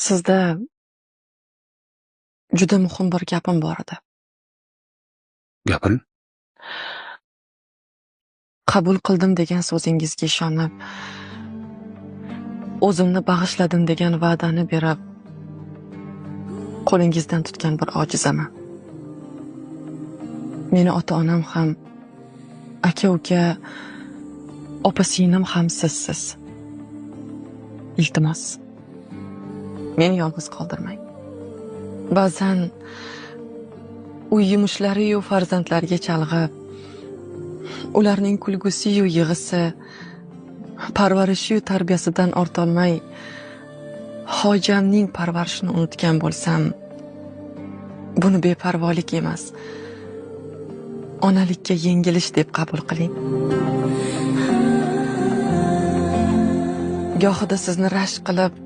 Sizda juda muhim bir gapim bor edi. Gapir. Qabul qildim degan so'zingizga ishonib, o'zimni bag'ishladim degan va'dani berib, qo'lingizdan tutgan bir ojizaman. Meni ota-onam ham, aka-uka, opa-singlim ham sizsiz. Iltimos, meni yolg'iz qoldirmang. Ba'zan uy yumushlari-yu farzandlarga chalg'ib, ularning kulgusi-yu yig'isi, parvarishi-yu tarbiyasidan ortolmay, hojamning parvarishini unutgan bo'lsam, buni beparvolik emas, onalikka yengilish deb qabul qiling. Gohida sizni rashk qilib,